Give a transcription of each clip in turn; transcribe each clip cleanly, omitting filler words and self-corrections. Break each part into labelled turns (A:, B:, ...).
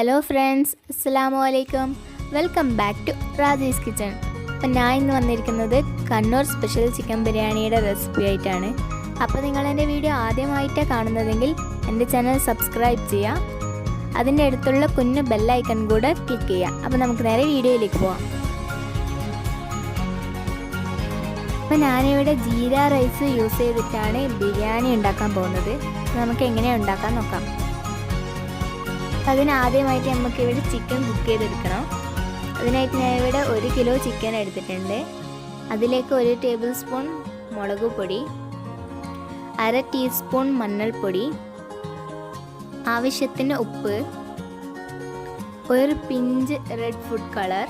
A: Hello friends, അസ്സലാമു അലൈക്കും. Welcome back to Raji's kitchen. അപ്പം ഞാൻ ഇന്ന് വന്നിരിക്കുന്നത് കണ്ണൂർ സ്പെഷ്യൽ ചിക്കൻ ബിരിയാണിയുടെ റെസിപ്പി ആയിട്ടാണ്. അപ്പോൾ നിങ്ങൾ എൻ്റെ വീഡിയോ ആദ്യമായിട്ടാണ് കാണുന്നതെങ്കിൽ എൻ്റെ ചാനൽ സബ്സ്ക്രൈബ് ചെയ്യുക. അതിൻ്റെ അടുത്തുള്ള കുഞ്ഞു ബെല്ലൈക്കൺ കൂടെ ക്ലിക്ക് ചെയ്യുക. അപ്പോൾ നമുക്ക് നേരെ വീഡിയോയിലേക്ക് പോവാം. അപ്പോൾ ഞാനിവിടെ ജീര റൈസ് യൂസ് ചെയ്തിട്ടാണ് ബിരിയാണി ഉണ്ടാക്കാൻ പോകുന്നത്. നമുക്ക് എങ്ങനെയാണ് ഉണ്ടാക്കാൻ നോക്കാം. അതിനാദ്യമായിട്ട് നമുക്കിവിടെ ചിക്കൻ കുക്ക് ചെയ്തെടുക്കണം. അതിനായിട്ട് ഞാൻ ഇവിടെ 1 കിലോ ചിക്കൻ എടുത്തിട്ടുണ്ട്. അതിലേക്ക് 1 ടേബിൾ സ്പൂൺ മുളക് പൊടി, 1/2 ടീസ്പൂൺ മഞ്ഞൾപ്പൊടി, ആവശ്യത്തിന് ഉപ്പ്, 1 pinch red food colour,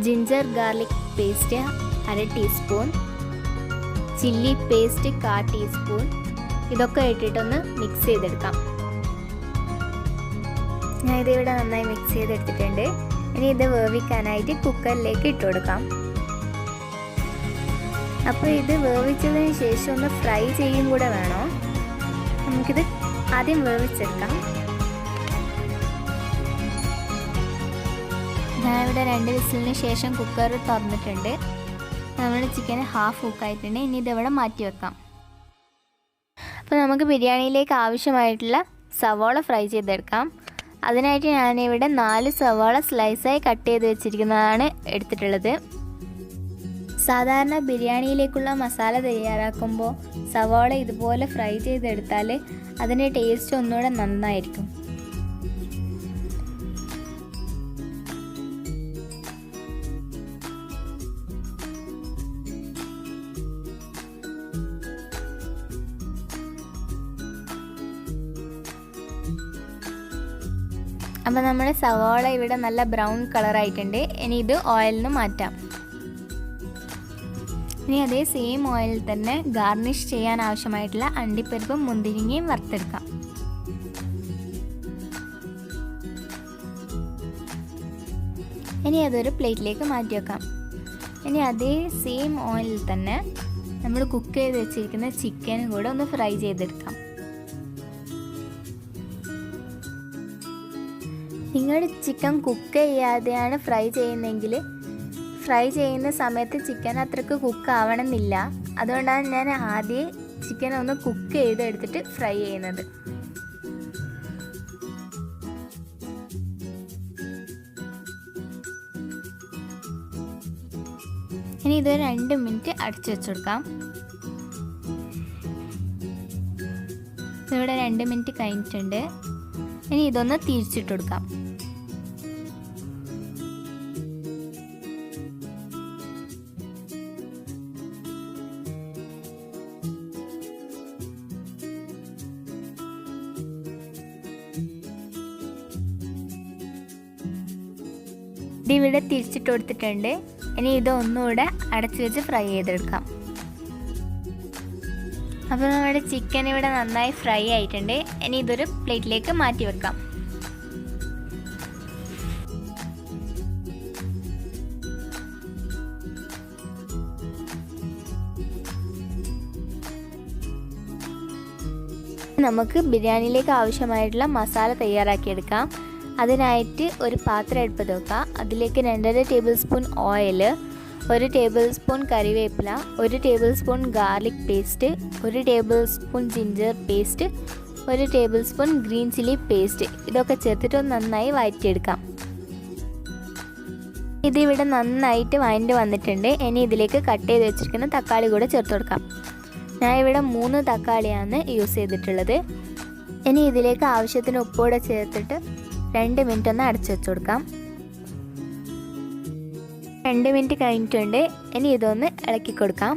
A: ginger garlic paste 1/2 teaspoon, chilli paste 1/4 teaspoon. ഇതൊക്കെ ഇട്ടിട്ടൊന്ന് മിക്സ് ചെയ്തെടുക്കാം. ഞാൻ ഇതിവിടെ നന്നായി മിക്സ് ചെയ്തെടുത്തിട്ടുണ്ട്. ഇനി ഇത് വേവിക്കാനായിട്ട് കുക്കറിലേക്ക് ഇട്ട് കൊടുക്കാം. അപ്പോൾ ഇത് വേവിച്ചതിന് ശേഷം ഒന്ന് ഫ്രൈ ചെയ്യും കൂടെ വേണം. നമുക്കിത് ആദ്യം വേവിച്ചെടുക്കാം. ഞാൻ ഇവിടെ 2 വിസിലിന് ശേഷം കുക്കർ തുറന്നിട്ടുണ്ട്. നമ്മുടെ ചിക്കൻ ഹാഫ് കുക്കായിട്ടുണ്ട്. ഇനി ഇതിവിടെ മാറ്റി വെക്കാം. അപ്പോൾ നമുക്ക് ബിരിയാണിയിലേക്ക് ആവശ്യമായിട്ടുള്ള സവാള ഫ്രൈ ചെയ്തെടുക്കാം. അതിനായിട്ട് ഞാനിവിടെ 4 സവാള സ്ലൈസായി കട്ട് ചെയ്ത് വെച്ചിരിക്കുന്നതാണ് എടുത്തിട്ടുള്ളത്. സാധാരണ ബിരിയാണിയിലേക്കുള്ള മസാല തയ്യാറാക്കുമ്പോൾ സവാള ഇതുപോലെ ഫ്രൈ ചെയ്തെടുത്താൽ അതിൻ്റെ ടേസ്റ്റ് ഒന്നുകൂടെ നന്നായിരിക്കും. അപ്പോൾ നമ്മുടെ സവാള ഇവിടെ നല്ല ബ്രൗൺ കളറായിട്ടുണ്ട്. ഇനി ഇത് ഓയിലിൽ നിന്ന് മാറ്റാം. ഇനി അതേ സെയിം ഓയിലിൽ തന്നെ ഗാർണിഷ് ചെയ്യാൻ ആവശ്യമായിട്ടുള്ള അണ്ടിപ്പരിപ്പും മുന്തിരിങ്ങയും വറുത്തെടുക്കാം. ഇനി അതൊരു പ്ലേറ്റിലേക്ക് മാറ്റി വെക്കാം. ഇനി അതേ സെയിം ഓയിലിൽ തന്നെ നമ്മൾ കുക്ക് ചെയ്ത് വെച്ചിരിക്കുന്ന ചിക്കനും കൂടെ ഒന്ന് ഫ്രൈ ചെയ്തെടുക്കാം. നിങ്ങളുടെ ചിക്കൻ കുക്ക് ചെയ്യാതെയാണ് ഫ്രൈ ചെയ്യുന്നതെങ്കിൽ ഫ്രൈ ചെയ്യുന്ന സമയത്ത് ചിക്കൻ അത്രയ്ക്ക് കുക്ക് ആവണമെന്നില്ല. അതുകൊണ്ടാണ് ഞാൻ ആദ്യം ചിക്കൻ ഒന്ന് കുക്ക് ചെയ്തെടുത്തിട്ട് ഫ്രൈ ചെയ്യുന്നത്. ഇനി ഇത് 2 മിനിറ്റ് അടച്ചു വെച്ചുകൊടുക്കാം. ഇവിടെ 2 മിനിറ്റ് കഴിഞ്ഞിട്ടുണ്ട്. ഇനി ഇതൊന്ന് തിരിച്ചിട്ട് കൊടുക്കാം. ഇതിവിടെ തിരിച്ചിട്ട് കൊടുത്തിട്ടുണ്ട്. ഇനി ഇതൊന്നുകൂടെ അടച്ചു വെച്ച് ഫ്രൈ ചെയ്തെടുക്കാം. അപ്പോൾ നമ്മുടെ ചിക്കൻ ഇവിടെ നന്നായി ഫ്രൈ ആയിട്ടുണ്ട്. ഇനി ഇതൊരു പ്ലേറ്റിലേക്ക് മാറ്റി വെക്കാം. നമുക്ക് ബിരിയാണിയിലേക്ക് ആവശ്യമായിട്ടുള്ള മസാല തയ്യാറാക്കിയെടുക്കാം. അതിനായിട്ട് ഒരു പാത്രം അടുപ്പത്ത് വെക്കുക. അതിലേക്ക് 2.5 table spoon oil, 1 table spoon കറിവേപ്പില, 1 table spoon garlic paste, 1 table spoon ginger paste, 1 table spoon green chilli paste. ഇതൊക്കെ ചേർത്തിട്ട് നന്നായി വഴറ്റിയെടുക്കാം. ഇതിവിടെ നന്നായിട്ട് വഴണ്ട് വന്നിട്ടുണ്ട്. ഇനി ഇതിലേക്ക് കട്ട് ചെയ്ത് വെച്ചിരിക്കുന്ന തക്കാളി കൂടെ ചേർത്ത് കൊടുക്കാം. ഞാൻ ഇവിടെ 3 തക്കാളിയാണ് യൂസ് ചെയ്തിട്ടുള്ളത്. ഇനി ഇതിലേക്ക് ആവശ്യത്തിന് ഉപ്പൂടെ ചേർത്തിട്ട് 2 മിനിറ്റ് ഒന്ന് അടച്ചു വെച്ച് കൊടുക്കാം. 2 മിനിറ്റ് കഴിഞ്ഞിട്ടുണ്ട്. ഇനി ഇതൊന്ന് ഇളക്കി കൊടുക്കാം.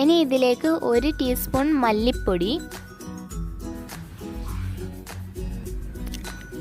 A: ഇനി ഇതിലേക്ക് 1 ടീസ്പൂൺ മല്ലിപ്പൊടി,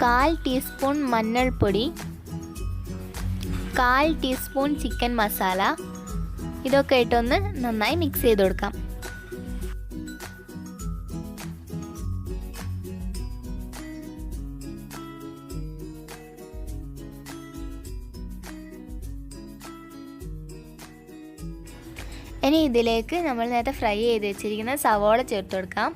A: 1/4 ടീസ്പൂൺ മഞ്ഞൾപ്പൊടി, 1/4 ടീസ്പൂൺ ചിക്കൻ മസാല, ഇതൊക്കെ ഇട്ടൊന്ന് നന്നായി മിക്സ് ചെയ്ത് കൊടുക്കാം. ഇനി ഇതിലേക്ക് നമ്മൾ നേരത്തെ ഫ്രൈ ചെയ്ത് വെച്ചിരിക്കുന്ന സവോള ചേർത്ത് കൊടുക്കാം.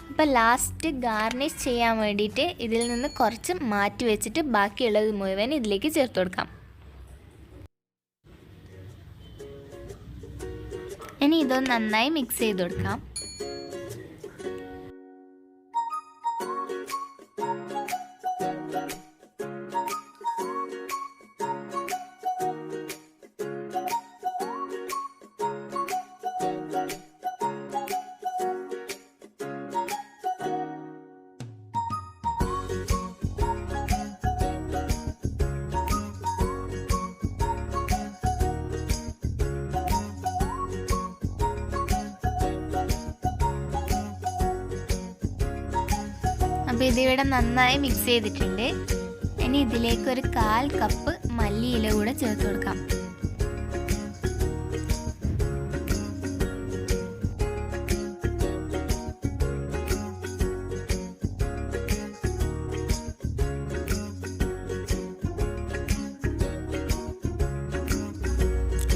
A: അപ്പോൾ ലാസ്റ്റ് ഗാർണിഷ് ചെയ്യാൻ വേണ്ടിയിട്ട് ഇതിൽ നിന്ന് കുറച്ച് മാറ്റി വെച്ചിട്ട് ബാക്കിയുള്ളത് മുഴുവൻ ഇതിലേക്ക് ചേർത്ത് കൊടുക്കാം. ഇനി ഇതൊന്ന് നന്നായി മിക്സ് ചെയ്ത് കൊടുക്കാം. അപ്പോൾ ഇതിവിടെ നന്നായി മിക്സ് ചെയ്തിട്ടുണ്ട്. ഇനി ഇതിലേക്ക് ഒരു 1/4 കപ്പ് മല്ലിയില കൂടെ ചേർത്ത് കൊടുക്കാം.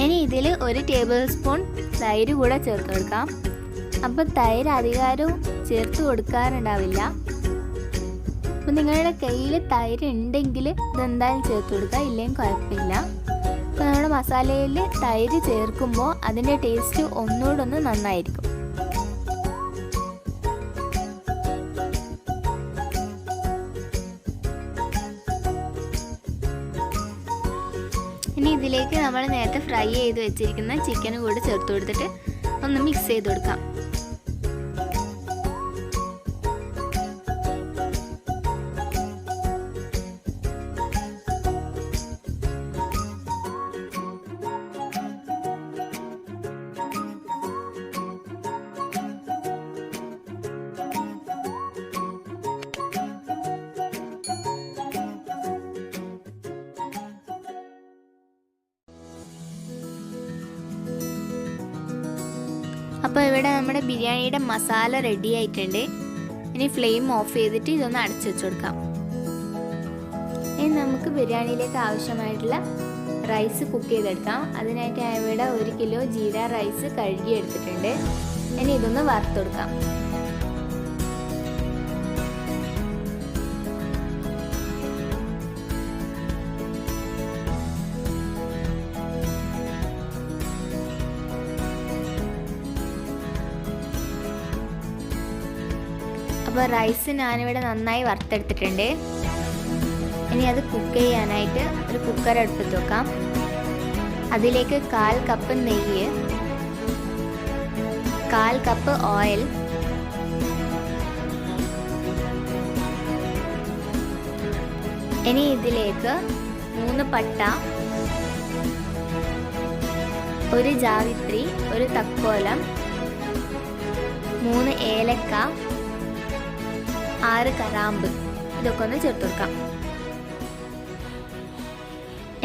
A: ഇനി ഇതിൽ 1 ടേബിൾ സ്പൂൺ തൈര് കൂടെ ചേർത്ത് കൊടുക്കാം. അപ്പോൾ തൈര് അധികാരം ചേർത്ത് കൊടുക്കാറുണ്ടാവില്ല. അപ്പോൾ നിങ്ങളുടെ കയ്യിൽ തൈര് ഉണ്ടെങ്കിൽ ഇതെന്തായാലും ചേർത്ത് കൊടുക്കുക, ഇല്ലെങ്കിൽ കുഴപ്പമില്ല. അപ്പോൾ നമ്മുടെ മസാലയിൽ തൈര് ചേർക്കുമ്പോൾ അതിൻ്റെ ടേസ്റ്റ് ഒന്നുകൂടെ നന്നായിരിക്കും. ഇനി ഇതിലേക്ക് നമ്മൾ നേരത്തെ ഫ്രൈ ചെയ്ത് വെച്ചിരിക്കുന്ന ചിക്കനും കൂടി ചേർത്ത് കൊടുത്തിട്ട് ഒന്ന് മിക്സ് ചെയ്ത് കൊടുക്കാം. അപ്പോൾ ഇവിടെ നമ്മുടെ ബിരിയാണിയുടെ മസാല റെഡി ആയിട്ടുണ്ട്. ഇനി ഫ്ലെയിം ഓഫ് ചെയ്തിട്ട് ഇതൊന്ന് അടച്ചു വെച്ച് കൊടുക്കാം. ഇനി നമുക്ക് ബിരിയാണിയിലേക്ക് ആവശ്യമായിട്ടുള്ള റൈസ് കുക്ക് ചെയ്തെടുക്കാം. അതിനായിട്ട് ഞാൻ ഇവിടെ 1 കിലോ ജീര റൈസ് കഴുകി എടുത്തിട്ടുണ്ട്. ഇനി ഇതൊന്ന് വറുത്തെടുക്കാം. അപ്പോൾ റൈസ് ഞാനിവിടെ നന്നായി വറുത്തെടുത്തിട്ടുണ്ട്. ഇനി അത് കുക്ക് ചെയ്യാനായിട്ട് ഒരു കുക്കർ അടുപ്പത്ത് വെക്കാം. അതിലേക്ക് 1/4 കപ്പ് നെയ്യ്, 1/4 കപ്പ് ഓയിൽ, ഇനി ഇതിലേക്ക് 3 പട്ട, 1 ജാവിത്രി, 1 തക്കോലം, 3 ഏലക്ക, 6 കറാമ്പ്, ഇതൊക്കെ ഒന്ന് ചേർത്ത് കൊടുക്കാം.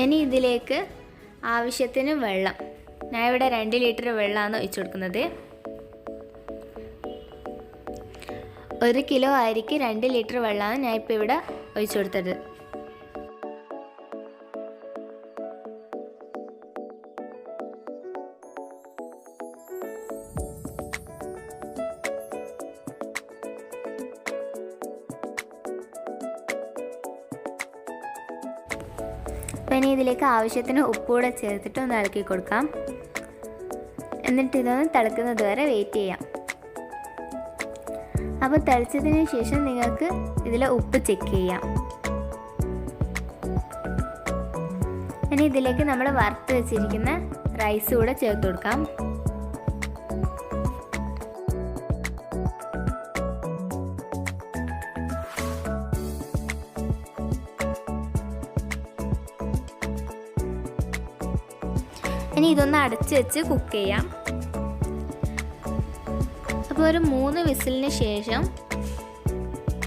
A: ഇനി ഇതിലേക്ക് ആവശ്യത്തിന് വെള്ളം, ഞാൻ ഇവിടെ 2 ലിറ്റർ വെള്ളമാണ് ഒഴിച്ചു കൊടുക്കുന്നത്. 1 കിലോ അരിക്ക് 2 ലിറ്റർ വെള്ളമാണ് ഞാൻ ഇപ്പോൾ ഇവിടെ ഒഴിച്ചു കൊടുത്തത്. അപ്പോൾ ഇനി ഇതിലേക്ക് ആവശ്യത്തിന് ഉപ്പൂടെ ചേർത്തിട്ട് ഒന്ന് ഇളക്കി കൊടുക്കാം. എന്നിട്ട് ഇതൊന്ന് തിളക്കുന്നത് വരെ വെയിറ്റ് ചെയ്യാം. അപ്പോൾ തിളച്ചതിന് ശേഷം നിങ്ങൾക്ക് ഇതിൽ ഉപ്പ് ചെക്ക് ചെയ്യാം. ഇനി ഇതിലേക്ക് നമ്മൾ വറുത്ത് വെച്ചിരിക്കുന്ന റൈസ് കൂടെ ചേർത്ത് കൊടുക്കാം. ഇനി ഇതൊന്ന് അടച്ച് വെച്ച് കുക്ക് ചെയ്യാം. അപ്പോൾ ഒരു 3 വിസിലിന് ശേഷം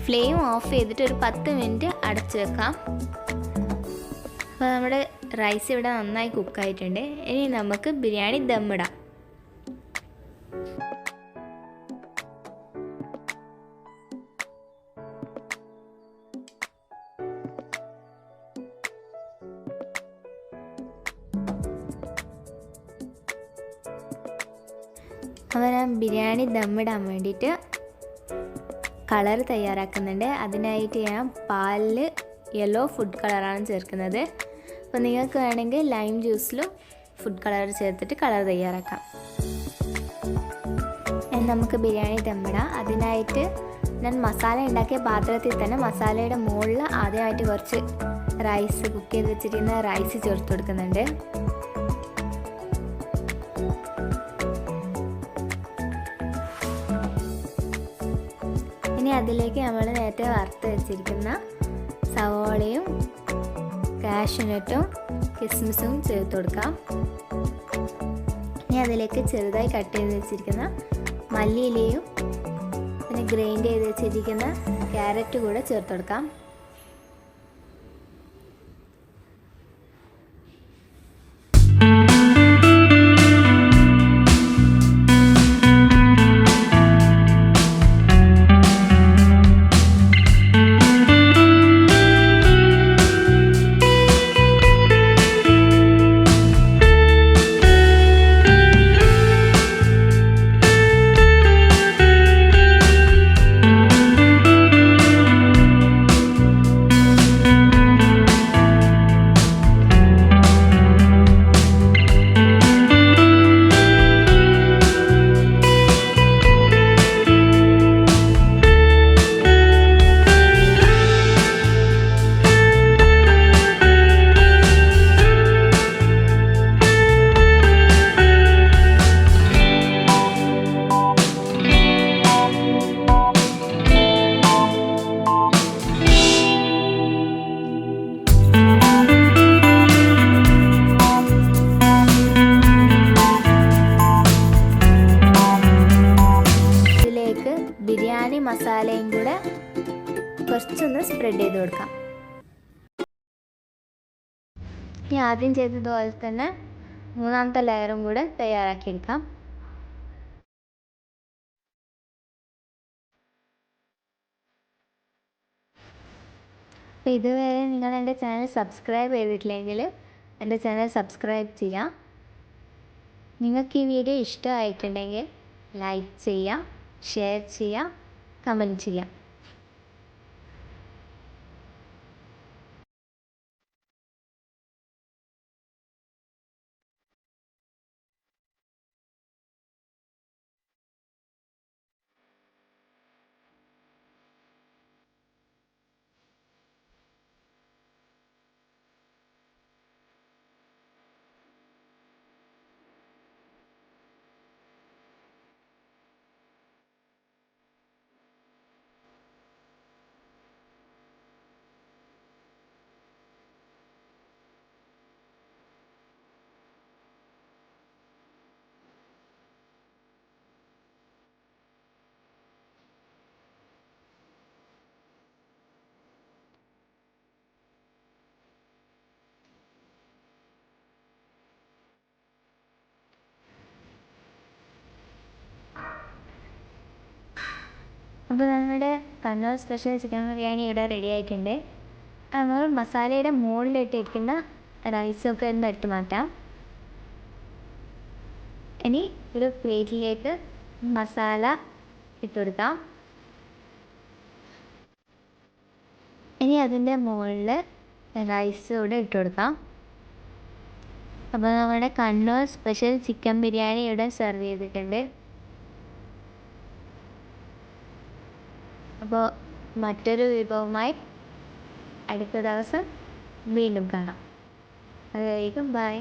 A: ഫ്ലെയിം ഓഫ് ചെയ്തിട്ട് ഒരു 10 മിനിറ്റ് അടച്ച് വെക്കാം. അപ്പോൾ നമ്മുടെ റൈസ് ഇവിടെ നന്നായി കുക്കായിട്ടുണ്ട്. ഇനി നമുക്ക് ബിരിയാണി ദമ്മിടാം. അപ്പോൾ ഞാൻ ബിരിയാണി ദമ്മിടാൻ വേണ്ടിയിട്ട് കളർ തയ്യാറാക്കുന്നുണ്ട്. അതിനായിട്ട് ഞാൻ പാലിൽ യെല്ലോ ഫുഡ് കളറാണ് ചേർക്കുന്നത്. അപ്പോൾ നിങ്ങൾക്ക് വേണമെങ്കിൽ ലൈം ജ്യൂസിലും ഫുഡ് കളർ ചേർത്തിട്ട് കളർ തയ്യാറാക്കാം. നമുക്ക് ബിരിയാണി ദമ്മിടാം. അതിനായിട്ട് ഞാൻ മസാല ഉണ്ടാക്കിയ പാത്രത്തിൽ തന്നെ മസാലയുടെ മുകളിൽ ആദ്യമായിട്ട് കുറച്ച് റൈസ്, കുക്ക് ചെയ്ത് വെച്ചിരിക്കുന്ന റൈസ് ചേർത്ത് കൊടുക്കുന്നുണ്ട്. ഇനി അതിലേക്ക് നമ്മൾ നേരത്തെ വറുത്ത് വെച്ചിരിക്കുന്ന സവോളയും കാഷ്യൂനട്ടും കിസ്മിസും ചേർത്ത് കൊടുക്കാം. ഇനി അതിലേക്ക് ചെറുതായി കട്ട് ചെയ്ത് വെച്ചിരിക്കുന്ന മല്ലിയിലയും പിന്നെ ഗ്രൈൻഡ് ചെയ്ത് വെച്ചിരിക്കുന്ന ക്യാരറ്റ് കൂടെ ചേർത്ത് കൊടുക്കാം. ബിരിയാണി മസാലയും കൂടെ കുറച്ചൊന്ന് സ്പ്രെഡ് ചെയ്ത് കൊടുക്കാം. ഇനി ആദ്യം ചെയ്തതുപോലെ തന്നെ മൂന്നാമത്തെ ലെയറും കൂടെ തയ്യാറാക്കിയെടുക്കാം. അപ്പോൾ ഇതുവരെ നിങ്ങൾ എൻ്റെ ചാനൽ സബ്സ്ക്രൈബ് ചെയ്തിട്ടില്ലെങ്കിൽ എൻ്റെ ചാനൽ സബ്സ്ക്രൈബ് ചെയ്യാം. നിങ്ങൾക്ക് ഈ വീഡിയോ ഇഷ്ടമായിട്ടുണ്ടെങ്കിൽ ലൈക്ക് ചെയ്യാം, ഷെയർ ചെയ്യാം, കമൻറ്റ് ചെയ്യാം. അപ്പോൾ നമ്മുടെ കണ്ണൂർ സ്പെഷ്യൽ ചിക്കൻ ബിരിയാണി ഇവിടെ റെഡി ആയിട്ടുണ്ട്. നമ്മൾ മസാലയുടെ മുകളിലിട്ടിരിക്കുന്ന റൈസൊക്കെ ഒന്ന് ഇട്ട് മാറ്റാം. ഇനി ഒരു പ്ലേറ്റിലേക്ക് മസാല ഇട്ട് കൊടുക്കാം. ഇനി അതിൻ്റെ മുകളിൽ റൈസ് കൂടെ ഇട്ട് കൊടുക്കാം. അപ്പോൾ നമ്മുടെ കണ്ണൂർ സ്പെഷ്യൽ ചിക്കൻ ബിരിയാണി ഇവിടെ സെർവ് ചെയ്തിട്ടുണ്ട്. അപ്പോൾ മറ്റൊരു വിഭവമായി അടുത്ത ദിവസം വീണ്ടും കാണാം. അതുവരേക്കും ബൈ.